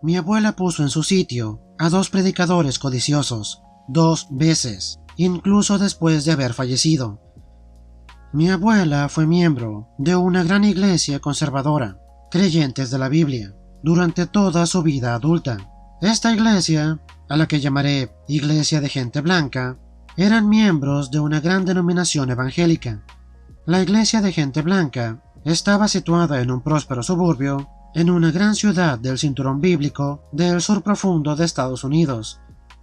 Mi abuela puso en su sitio a 2 predicadores codiciosos, 2 veces, incluso después de haber fallecido. Mi abuela fue miembro de una gran iglesia conservadora, creyentes de la Biblia, durante toda su vida adulta. Esta iglesia, a la que llamaré Iglesia de Gente Blanca, eran miembros de una gran denominación evangélica. La Iglesia de Gente Blanca estaba situada en un próspero suburbio, en una gran ciudad del cinturón bíblico del sur profundo de Estados Unidos.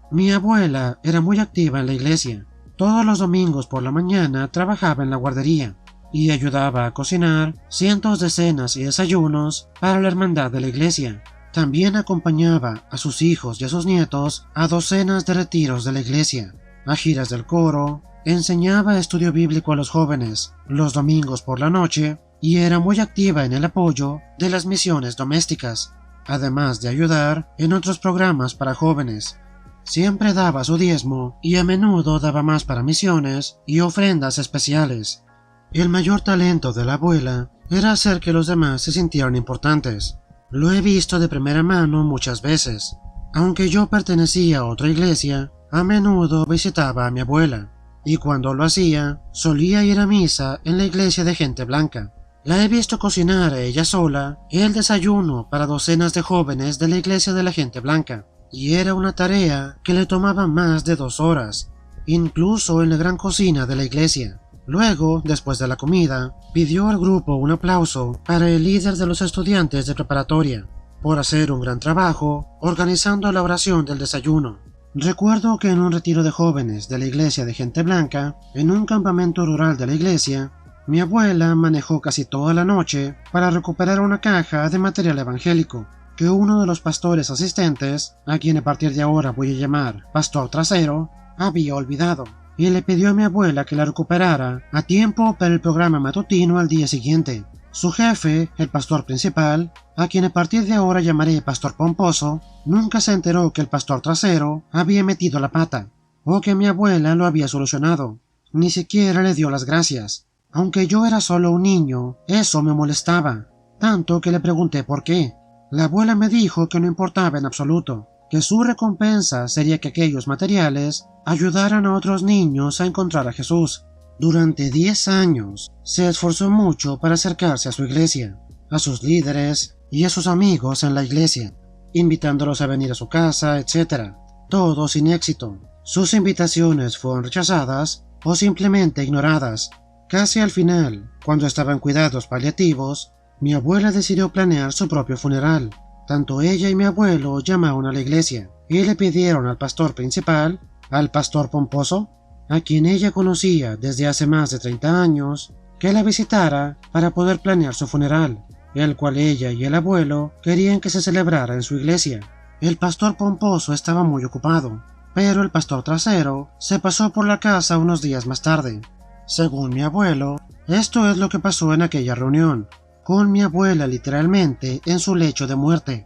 Mi abuela era muy activa en la iglesia. Todos los domingos por la mañana trabajaba en la guardería y ayudaba a cocinar cientos de cenas y desayunos para la hermandad de la iglesia. También acompañaba a sus hijos y a sus nietos a docenas de retiros de la iglesia, a giras del coro, enseñaba estudio bíblico a los jóvenes los domingos por la noche y era muy activa en el apoyo de las misiones domésticas, además de ayudar en otros programas para jóvenes. Siempre daba su diezmo y a menudo daba más para misiones y ofrendas especiales. El mayor talento de la abuela era hacer que los demás se sintieran importantes. Lo he visto de primera mano muchas veces. Aunque yo pertenecía a otra iglesia, a menudo visitaba a mi abuela, y cuando lo hacía, solía ir a misa en la iglesia de Gente Blanca. La he visto cocinar a ella sola el desayuno para docenas de jóvenes de la iglesia de la Gente Blanca, y era una tarea que le tomaba más de 2 horas, incluso en la gran cocina de la iglesia. Luego, después de la comida, pidió al grupo un aplauso para el líder de los estudiantes de preparatoria, por hacer un gran trabajo organizando la oración del desayuno. Recuerdo que en un retiro de jóvenes de la iglesia de Gente Blanca, en un campamento rural de la iglesia, mi abuela manejó casi toda la noche para recuperar una caja de material evangélico que uno de los pastores asistentes, a quien a partir de ahora voy a llamar Pastor Trasero, había olvidado, y le pidió a mi abuela que la recuperara a tiempo para el programa matutino al día siguiente. Su jefe, el pastor principal, a quien a partir de ahora llamaré Pastor Pomposo, nunca se enteró que el Pastor Trasero había metido la pata, o que mi abuela lo había solucionado. Ni siquiera le dio las gracias. Aunque yo era solo un niño, eso me molestaba, tanto que le pregunté por qué. La abuela me dijo que no importaba en absoluto, que su recompensa sería que aquellos materiales ayudaran a otros niños a encontrar a Jesús. Durante 10 años se esforzó mucho para acercarse a su iglesia, a sus líderes y a sus amigos en la iglesia, invitándolos a venir a su casa, etc. Todo sin éxito. Sus invitaciones fueron rechazadas o simplemente ignoradas. Casi al final, cuando estaba en cuidados paliativos, mi abuela decidió planear su propio funeral. Tanto ella y mi abuelo llamaron a la iglesia y le pidieron al pastor principal, al Pastor Pomposo, a quien ella conocía desde hace más de 30 años, que la visitara para poder planear su funeral, el cual ella y el abuelo querían que se celebrara en su iglesia. El Pastor Pomposo estaba muy ocupado, pero el Pastor Trasero se pasó por la casa unos días más tarde. Según mi abuelo, esto es lo que pasó en aquella reunión, con mi abuela literalmente en su lecho de muerte.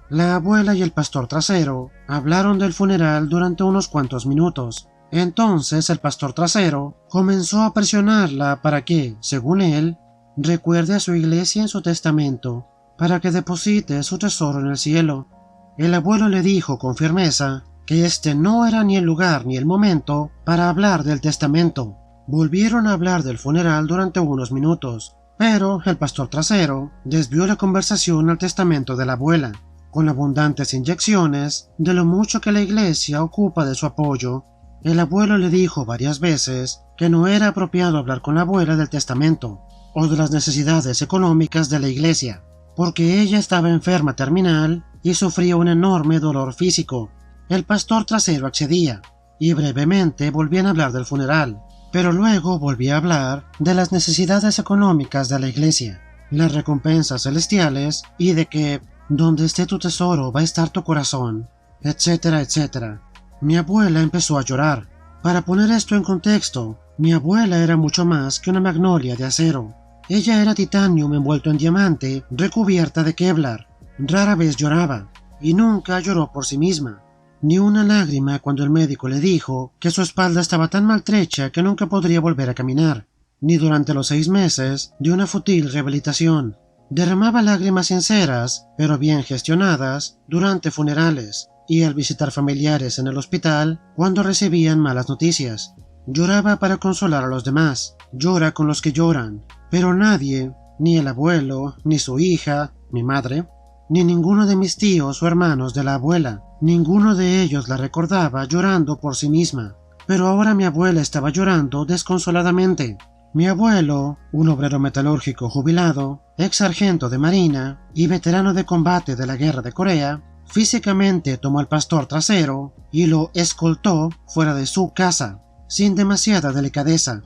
La abuela y el Pastor Trasero hablaron del funeral durante unos cuantos minutos. Entonces el Pastor Trasero comenzó a presionarla para que, según él, recuerde a su iglesia en su testamento, para que deposite su tesoro en el cielo. El abuelo le dijo con firmeza que este no era ni el lugar ni el momento para hablar del testamento. Volvieron a hablar del funeral durante unos minutos, pero el Pastor Trasero desvió la conversación al testamento de la abuela, con abundantes inyecciones de lo mucho que la iglesia ocupa de su apoyo. El abuelo le dijo varias veces que no era apropiado hablar con la abuela del testamento o de las necesidades económicas de la iglesia, porque ella estaba enferma terminal y sufría un enorme dolor físico. El Pastor Trasero accedía, y brevemente volvían a hablar del funeral, pero luego volvía a hablar de las necesidades económicas de la iglesia, las recompensas celestiales y de que donde esté tu tesoro va a estar tu corazón, etcétera, etcétera. Mi abuela empezó a llorar. Para poner esto en contexto, mi abuela era mucho más que una magnolia de acero. Ella era titanium envuelto en diamante, recubierta de Kevlar. Rara vez lloraba, y nunca lloró por sí misma. Ni una lágrima cuando el médico le dijo que su espalda estaba tan maltrecha que nunca podría volver a caminar, ni durante los 6 meses de una fútil rehabilitación. Derramaba lágrimas sinceras, pero bien gestionadas, durante funerales y al visitar familiares en el hospital cuando recibían malas noticias. Lloraba para consolar a los demás, llora con los que lloran, pero nadie, ni el abuelo, ni su hija, mi madre, ni ninguno de mis tíos o hermanos de la abuela, ninguno de ellos la recordaba llorando por sí misma. Pero ahora mi abuela estaba llorando desconsoladamente. Mi abuelo, un obrero metalúrgico jubilado, ex sargento de marina y veterano de combate de la guerra de Corea, físicamente tomó al pastor trasero y lo escoltó fuera de su casa, sin demasiada delicadeza.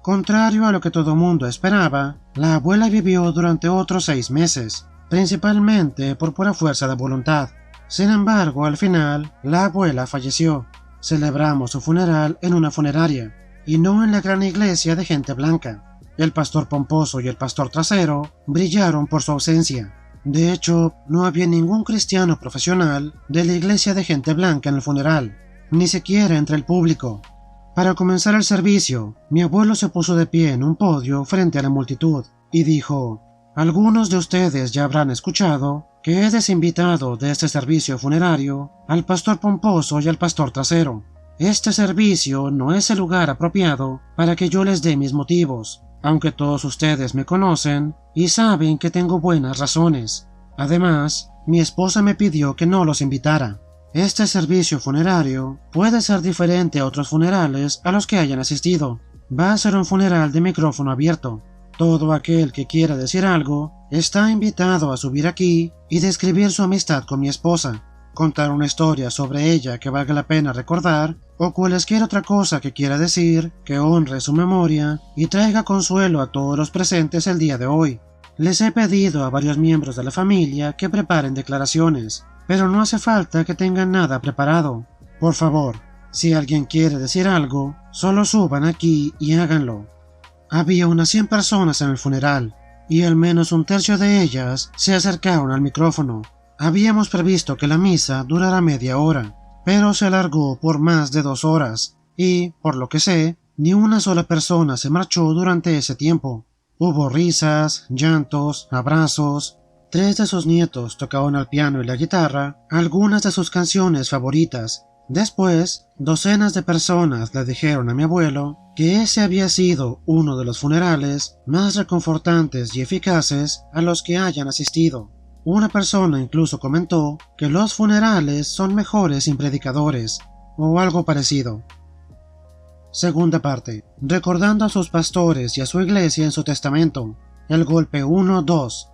Contrario a lo que todo mundo esperaba, la abuela vivió durante otros 6 meses, principalmente por pura fuerza de voluntad. Sin embargo, al final, la abuela falleció. Celebramos su funeral en una funeraria, y no en la gran iglesia de gente blanca. El pastor pomposo y el pastor trasero brillaron por su ausencia. De hecho, no había ningún cristiano profesional de la iglesia de gente blanca en el funeral, ni siquiera entre el público. Para comenzar el servicio, mi abuelo se puso de pie en un podio frente a la multitud y dijo: «Algunos de ustedes ya habrán escuchado que he desinvitado de este servicio funerario al pastor pomposo y al pastor trasero. Este servicio no es el lugar apropiado para que yo les dé mis motivos, aunque todos ustedes me conocen y saben que tengo buenas razones. Además, mi esposa me pidió que no los invitara. Este servicio funerario puede ser diferente a otros funerales a los que hayan asistido. Va a ser un funeral de micrófono abierto. Todo aquel que quiera decir algo está invitado a subir aquí y describir su amistad con mi esposa, contar una historia sobre ella que valga la pena recordar, o cualesquier otra cosa que quiera decir que honre su memoria y traiga consuelo a todos los presentes el día de hoy. Les he pedido a varios miembros de la familia que preparen declaraciones, pero no hace falta que tengan nada preparado. Por favor, si alguien quiere decir algo, solo suban aquí y háganlo». Había unas 100 personas en el funeral, y al menos un tercio de ellas se acercaron al micrófono. Habíamos previsto que la misa durara media hora, pero se alargó por más de 2 horas, y, por lo que sé, ni una sola persona se marchó durante ese tiempo. Hubo risas, llantos, abrazos. 3 de sus nietos tocaban el piano y la guitarra algunas de sus canciones favoritas. Después, docenas de personas le dijeron a mi abuelo que ese había sido uno de los funerales más reconfortantes y eficaces a los que hayan asistido. Una persona incluso comentó que los funerales son mejores sin predicadores, o algo parecido. Segunda parte. Recordando a sus pastores y a su iglesia en su testamento. El golpe 1-2.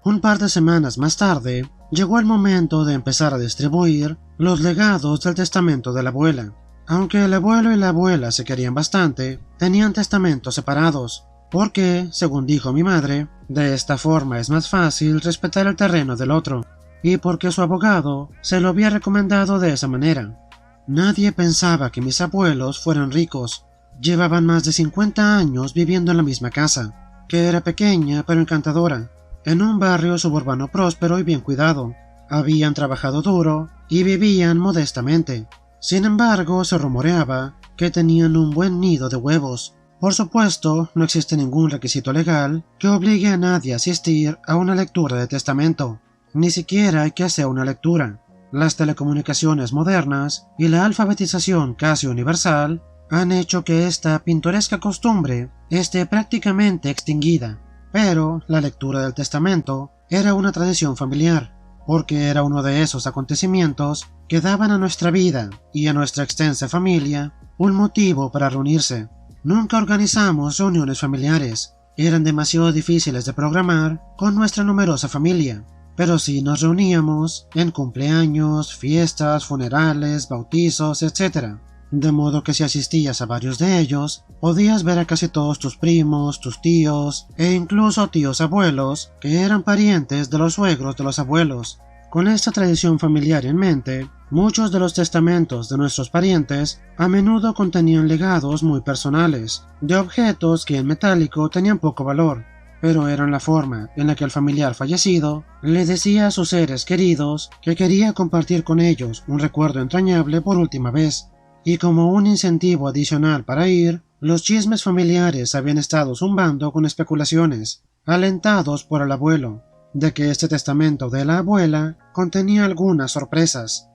Un par de semanas más tarde, llegó el momento de empezar a distribuir los legados del testamento de la abuela. Aunque el abuelo y la abuela se querían bastante, tenían testamentos separados, porque, según dijo mi madre, de esta forma es más fácil respetar el terreno del otro, y porque su abogado se lo había recomendado de esa manera. Nadie pensaba que mis abuelos fueran ricos. Llevaban más de 50 años viviendo en la misma casa, que era pequeña pero encantadora, en un barrio suburbano próspero y bien cuidado. Habían trabajado duro y vivían modestamente. Sin embargo, se rumoreaba que tenían un buen nido de huevos. Por supuesto, no existe ningún requisito legal que obligue a nadie a asistir a una lectura de testamento, ni siquiera que sea una lectura. Las telecomunicaciones modernas y la alfabetización casi universal han hecho que esta pintoresca costumbre esté prácticamente extinguida. Pero la lectura del testamento era una tradición familiar, porque era uno de esos acontecimientos que daban a nuestra vida y a nuestra extensa familia un motivo para reunirse. Nunca organizamos reuniones familiares, eran demasiado difíciles de programar con nuestra numerosa familia, pero sí nos reuníamos en cumpleaños, fiestas, funerales, bautizos, etc. De modo que si asistías a varios de ellos, podías ver a casi todos tus primos, tus tíos e incluso tíos abuelos que eran parientes de los suegros de los abuelos. Con esta tradición familiar en mente, muchos de los testamentos de nuestros parientes a menudo contenían legados muy personales, de objetos que en metálico tenían poco valor, pero eran la forma en la que el familiar fallecido le decía a sus seres queridos que quería compartir con ellos un recuerdo entrañable por última vez. Y como un incentivo adicional para ir, los chismes familiares habían estado zumbando con especulaciones. alentados por el abuelo, de que este testamento de la abuela contenía algunas sorpresas.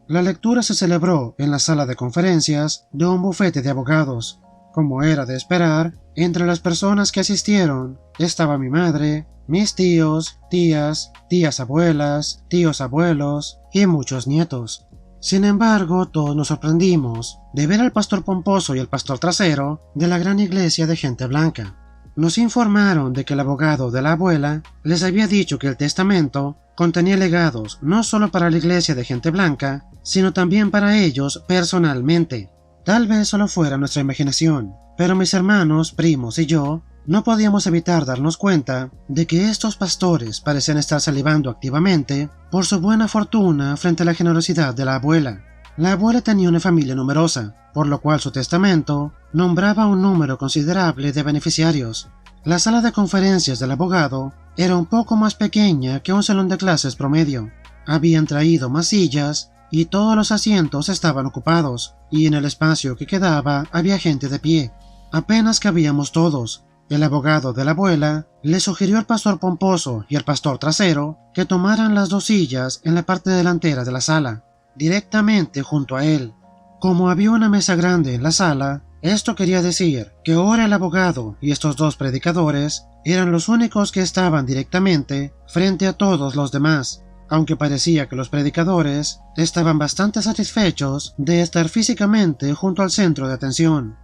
La lectura se celebró en la sala de conferencias de un bufete de abogados. Como era de esperar, entre las personas que asistieron estaba mi madre, mis tíos, tías, tías abuelas, tíos abuelos y muchos nietos. Sin embargo, todos nos sorprendimos de ver al pastor Pomposo y el pastor Trasero de la gran iglesia de gente blanca. Nos informaron de que el abogado de la abuela les había dicho que el testamento contenía legados no solo para la iglesia de gente blanca, sino también para ellos personalmente. Tal vez solo fuera nuestra imaginación, pero mis hermanos, primos y yo no podíamos evitar darnos cuenta de que estos pastores parecían estar salivando activamente por su buena fortuna frente a la generosidad de la abuela. La abuela tenía una familia numerosa, por lo cual su testamento nombraba un número considerable de beneficiarios. La sala de conferencias del abogado era un poco más pequeña que un salón de clases promedio. Habían traído más sillas y todos los asientos estaban ocupados, y en el espacio que quedaba había gente de pie. Apenas cabíamos todos. El abogado de la abuela le sugirió al pastor Pomposo y al pastor Trasero que tomaran las dos sillas en la parte delantera de la sala, directamente junto a él. Como había una mesa grande en la sala, esto quería decir que ahora el abogado y estos dos predicadores eran los únicos que estaban directamente frente a todos los demás, aunque parecía que los predicadores estaban bastante satisfechos de estar físicamente junto al centro de atención.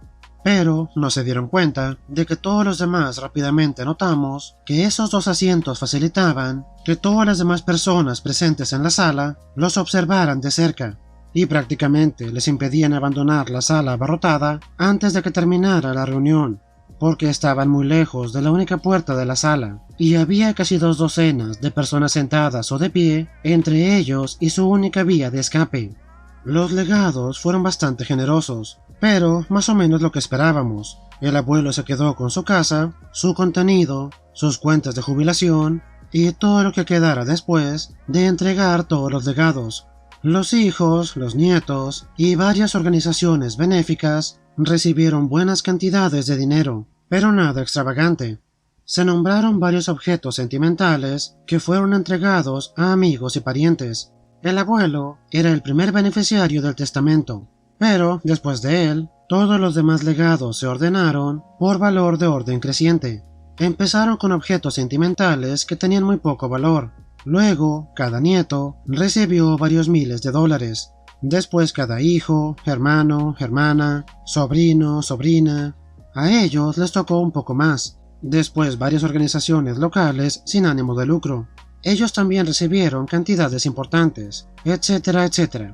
Pero no se dieron cuenta de que todos los demás rápidamente notamos que esos dos asientos facilitaban que todas las demás personas presentes en la sala los observaran de cerca, y prácticamente les impedían abandonar la sala abarrotada antes de que terminara la reunión, porque estaban muy lejos de la única puerta de la sala, y había casi 2 docenas de personas sentadas o de pie entre ellos y su única vía de escape. Los legados fueron bastante generosos, pero más o menos lo que esperábamos. El abuelo se quedó con su casa, su contenido, sus cuentas de jubilación y todo lo que quedara después de entregar todos los legados. Los hijos, los nietos y varias organizaciones benéficas recibieron buenas cantidades de dinero, pero nada extravagante. Se nombraron varios objetos sentimentales que fueron entregados a amigos y parientes. El abuelo era el primer beneficiario del testamento, pero después de él, todos los demás legados se ordenaron por valor de orden creciente. Empezaron con objetos sentimentales que tenían muy poco valor. Luego, cada nieto recibió varios miles de dólares. Después cada hijo, hermano, hermana, sobrino, sobrina. A ellos les tocó un poco más. Después varias organizaciones locales sin ánimo de lucro. Ellos también recibieron cantidades importantes, etcétera, etcétera.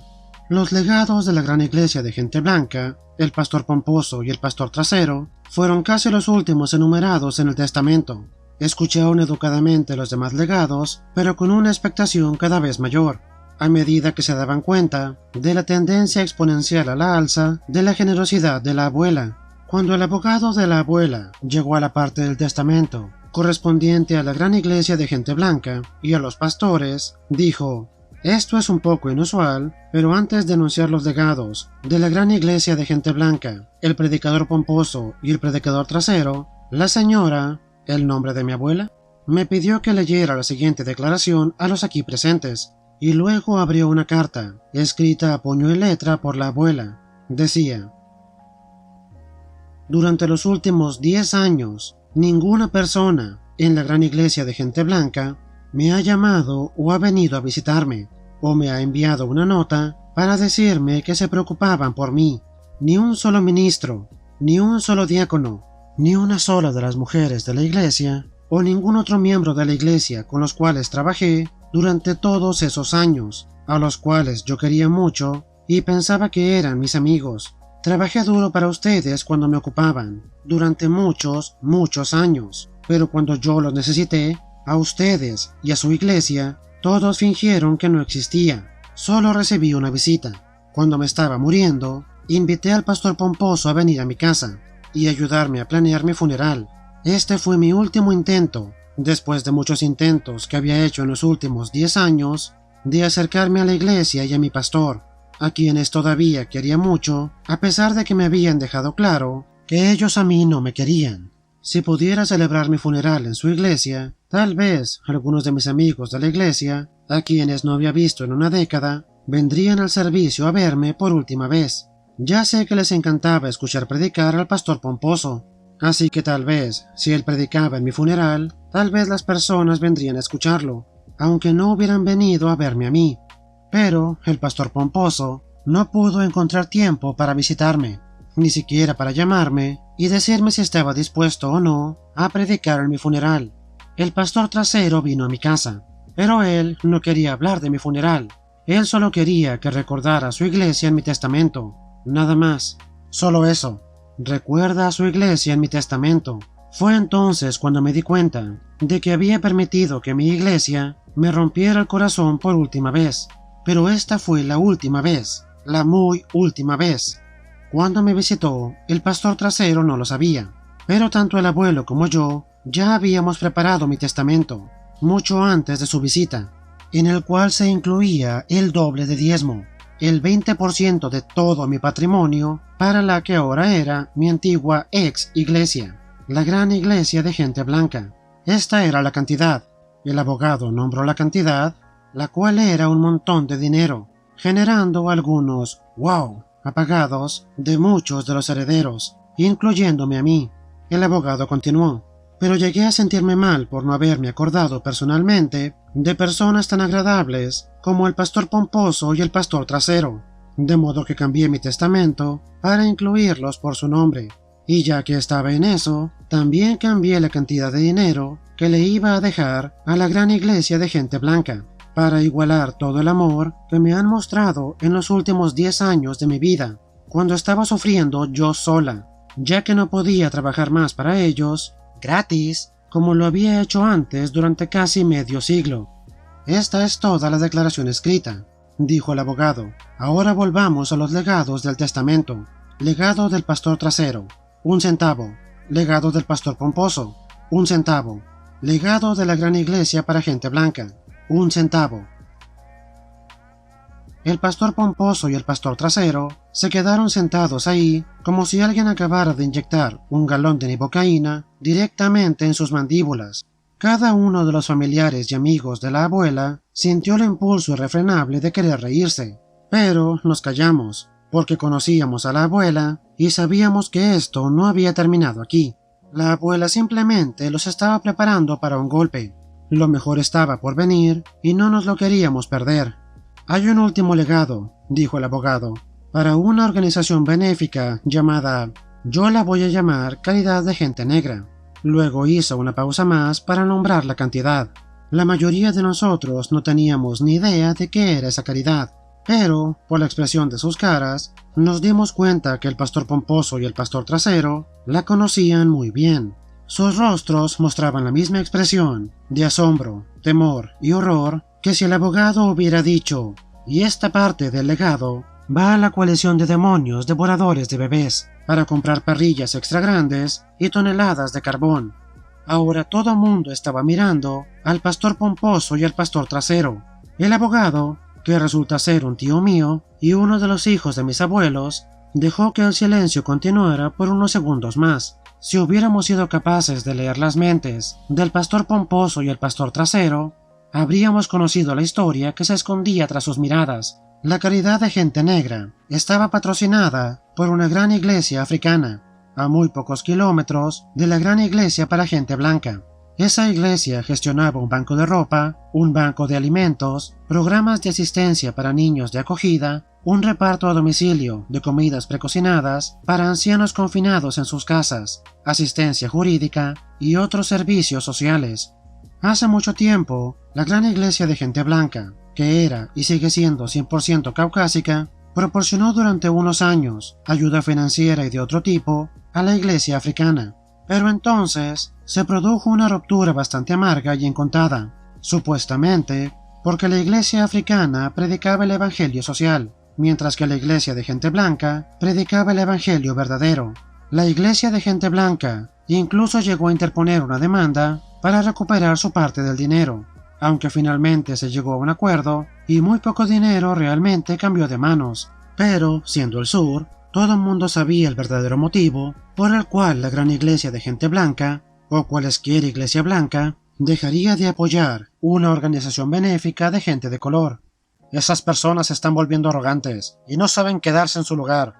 Los legados de la gran iglesia de gente blanca, el pastor Pomposo y el pastor Trasero, fueron casi los últimos enumerados en el testamento. Escucharon educadamente los demás legados, pero con una expectación cada vez mayor, a medida que se daban cuenta de la tendencia exponencial a la alza de la generosidad de la abuela. Cuando el abogado de la abuela llegó a la parte del testamento correspondiente a la gran iglesia de gente blanca y a los pastores, dijo: «Esto es un poco inusual, pero antes de anunciar los legados de la gran iglesia de gente blanca, el predicador Pomposo y el predicador Trasero, la señora, el nombre de mi abuela, me pidió que leyera la siguiente declaración a los aquí presentes, y luego abrió una carta, escrita a puño y letra por la abuela. Decía: durante los últimos 10 años, ninguna persona en la gran iglesia de gente blanca me ha llamado o ha venido a visitarme, o me ha enviado una nota para decirme que se preocupaban por mí. Ni un solo ministro, ni un solo diácono, ni una sola de las mujeres de la iglesia, o ningún otro miembro de la iglesia con los cuales trabajé durante todos esos años, a los cuales yo quería mucho y pensaba que eran mis amigos. Trabajé duro para ustedes cuando me ocupaban, durante muchos, muchos años, pero cuando yo los necesité, a ustedes y a su iglesia, todos fingieron que no existía. Solo recibí una visita. Cuando me estaba muriendo, invité al pastor Pomposo a venir a mi casa y ayudarme a planear mi funeral. Este fue mi último intento, después de muchos intentos que había hecho en los últimos 10 años, de acercarme a la iglesia y a mi pastor, a quienes todavía quería mucho, a pesar de que me habían dejado claro que ellos a mí no me querían. si pudiera celebrar mi funeral en su iglesia, tal vez algunos de mis amigos de la iglesia, a quienes no había visto en una década, vendrían al servicio a verme por última vez. Ya sé que les encantaba escuchar predicar al pastor Pomposo, así que tal vez, si él predicaba en mi funeral, tal vez las personas vendrían a escucharlo, aunque no hubieran venido a verme a mí. Pero el pastor Pomposo no pudo encontrar tiempo para visitarme, ni siquiera para llamarme y decirme si estaba dispuesto o no a predicar en mi funeral. El pastor Trasero vino a mi casa, pero él no quería hablar de mi funeral. Él solo quería que recordara su iglesia en mi testamento, nada más. Solo eso. Recuerda a su iglesia en mi testamento. Fue entonces cuando me di cuenta de que había permitido que mi iglesia me rompiera el corazón por última vez. Pero esta fue la última vez, la muy última vez. Cuando me visitó, el pastor Trasero no lo sabía, pero tanto el abuelo como yo ya habíamos preparado mi testamento, mucho antes de su visita, en el cual se incluía el doble de diezmo, el 20% de todo mi patrimonio para la que ahora era mi antigua ex iglesia, la gran iglesia de gente blanca. Esta era la cantidad. El abogado nombró la cantidad, la cual era un montón de dinero, generando algunos wow apagados de muchos de los herederos, incluyéndome a mí. El abogado continuó: pero llegué a sentirme mal por no haberme acordado personalmente de personas tan agradables como el pastor Pomposo y el pastor Trasero, de modo que cambié mi testamento para incluirlos por su nombre, y ya que estaba en eso, también cambié la cantidad de dinero que le iba a dejar a la gran iglesia de gente blanca, para igualar todo el amor que me han mostrado en los últimos 10 años de mi vida, cuando estaba sufriendo yo sola, ya que no podía trabajar más para ellos, gratis, como lo había hecho antes durante casi medio siglo. Esta es toda la declaración escrita, dijo el abogado. Ahora volvamos a los legados del testamento. Legado del pastor Trasero, 1 centavo. Legado del pastor Pomposo, 1 centavo. Legado de la gran iglesia para gente blanca, 1 centavo. El pastor Pomposo y el pastor Trasero se quedaron sentados ahí como si alguien acabara de inyectar un galón de nibocaína directamente en sus mandíbulas. Cada uno de los familiares y amigos de la abuela sintió el impulso irrefrenable de querer reírse, pero nos callamos, porque conocíamos a la abuela y sabíamos que esto no había terminado aquí. La abuela simplemente los estaba preparando para un golpe. Lo mejor estaba por venir y no nos lo queríamos perder. Hay un último legado, dijo el abogado, para una organización benéfica llamada, yo la voy a llamar Caridad de Gente Negra. Luego hizo una pausa más para nombrar la cantidad. La mayoría de nosotros no teníamos ni idea de qué era esa caridad, pero, por la expresión de sus caras, nos dimos cuenta que el pastor Pomposo y el pastor Trasero la conocían muy bien. Sus rostros mostraban la misma expresión de asombro, temor y horror que si el abogado hubiera dicho, y esta parte del legado va a la coalición de demonios devoradores de bebés para comprar parrillas extra grandes y toneladas de carbón. Ahora todo el mundo estaba mirando al pastor Pomposo y al pastor Trasero. El abogado, que resulta ser un tío mío y uno de los hijos de mis abuelos, dejó que el silencio continuara por unos segundos más. Si hubiéramos sido capaces de leer las mentes del pastor Pomposo y el pastor Trasero, habríamos conocido la historia que se escondía tras sus miradas. La Caridad de Gente Negra estaba patrocinada por una gran iglesia africana, a muy pocos kilómetros de la gran iglesia para gente blanca. Esa iglesia gestionaba un banco de ropa, un banco de alimentos, programas de asistencia para niños de acogida, un reparto a domicilio de comidas precocinadas para ancianos confinados en sus casas, asistencia jurídica y otros servicios sociales. Hace mucho tiempo, la gran iglesia de gente blanca, que era y sigue siendo 100% caucásica, proporcionó durante unos años ayuda financiera y de otro tipo a la iglesia africana. Pero entonces se produjo una ruptura bastante amarga y encontada, supuestamente porque la iglesia africana predicaba el evangelio social, mientras que la iglesia de gente blanca predicaba el evangelio verdadero. La iglesia de gente blanca incluso llegó a interponer una demanda para recuperar su parte del dinero, aunque finalmente se llegó a un acuerdo y muy poco dinero realmente cambió de manos. Pero, siendo el sur, todo el mundo sabía el verdadero motivo por el cual la gran iglesia de gente blanca, o cualesquiera iglesia blanca, dejaría de apoyar una organización benéfica de gente de color. Esas personas se están volviendo arrogantes y no saben quedarse en su lugar.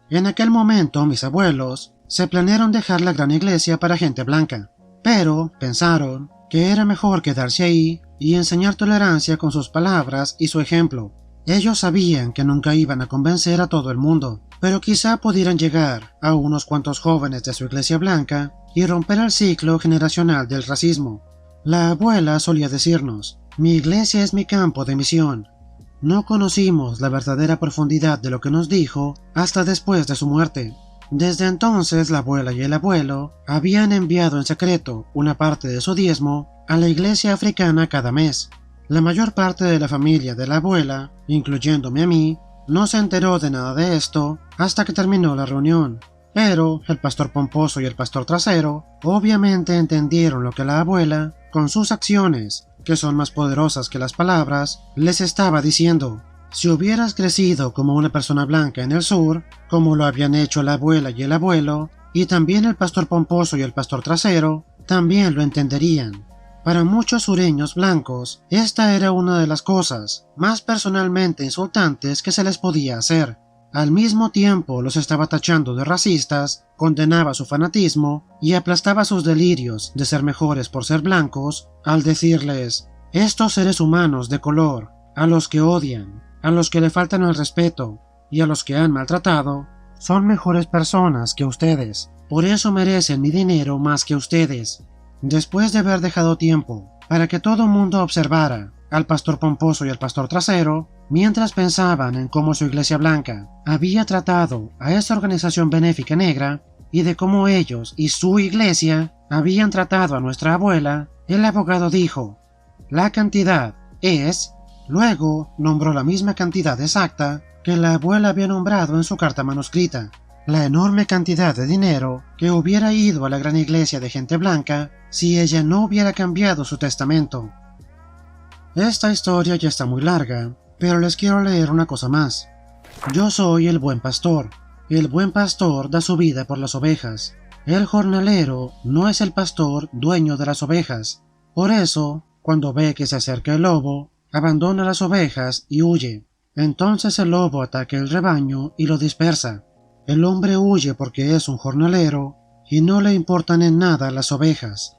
En aquel momento mis abuelos se planearon dejar la gran iglesia para gente blanca, pero pensaron que era mejor quedarse ahí y enseñar tolerancia con sus palabras y su ejemplo. Ellos sabían que nunca iban a convencer a todo el mundo, pero quizá pudieran llegar a unos cuantos jóvenes de su iglesia blanca y romper el ciclo generacional del racismo. La abuela solía decirnos: mi iglesia es mi campo de misión. No conocimos la verdadera profundidad de lo que nos dijo hasta después de su muerte. Desde entonces la abuela y el abuelo habían enviado en secreto una parte de su diezmo a la iglesia africana cada mes. La mayor parte de la familia de la abuela, incluyéndome a mí, no se enteró de nada de esto hasta que terminó la reunión. Pero el pastor Pomposo y el pastor Trasero obviamente entendieron lo que la abuela, con sus acciones, que son más poderosas que las palabras, les estaba diciendo. Si hubieras crecido como una persona blanca en el sur, como lo habían hecho la abuela y el abuelo, y también el pastor Pomposo y el pastor Trasero, también lo entenderían. Para muchos sureños blancos, esta era una de las cosas más personalmente insultantes que se les podía hacer. Al mismo tiempo los estaba tachando de racistas, condenaba su fanatismo y aplastaba sus delirios de ser mejores por ser blancos al decirles: estos seres humanos de color, a los que odian, a los que le faltan el respeto y a los que han maltratado, son mejores personas que ustedes, por eso merecen mi dinero más que ustedes. Después de haber dejado tiempo para que todo el mundo observara al pastor Pomposo y al pastor Trasero, mientras pensaban en cómo su iglesia blanca había tratado a esa organización benéfica negra y de cómo ellos y su iglesia habían tratado a nuestra abuela, el abogado dijo: la cantidad es... Luego nombró la misma cantidad exacta que la abuela había nombrado en su carta manuscrita, la enorme cantidad de dinero que hubiera ido a la gran iglesia de gente blanca si ella no hubiera cambiado su testamento. Esta historia ya está muy larga, pero les quiero leer una cosa más. Yo soy el buen pastor. El buen pastor da su vida por las ovejas. El jornalero no es el pastor dueño de las ovejas. Por eso, cuando ve que se acerca el lobo, abandona las ovejas y huye. Entonces el lobo ataca el rebaño y lo dispersa. El hombre huye porque es un jornalero y no le importan en nada las ovejas.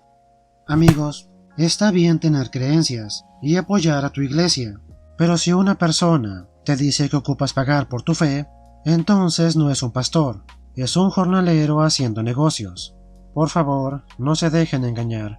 Amigos, está bien tener creencias y apoyar a tu iglesia, pero si una persona te dice que ocupas pagar por tu fe, entonces no es un pastor, es un jornalero haciendo negocios. Por favor, no se dejen engañar.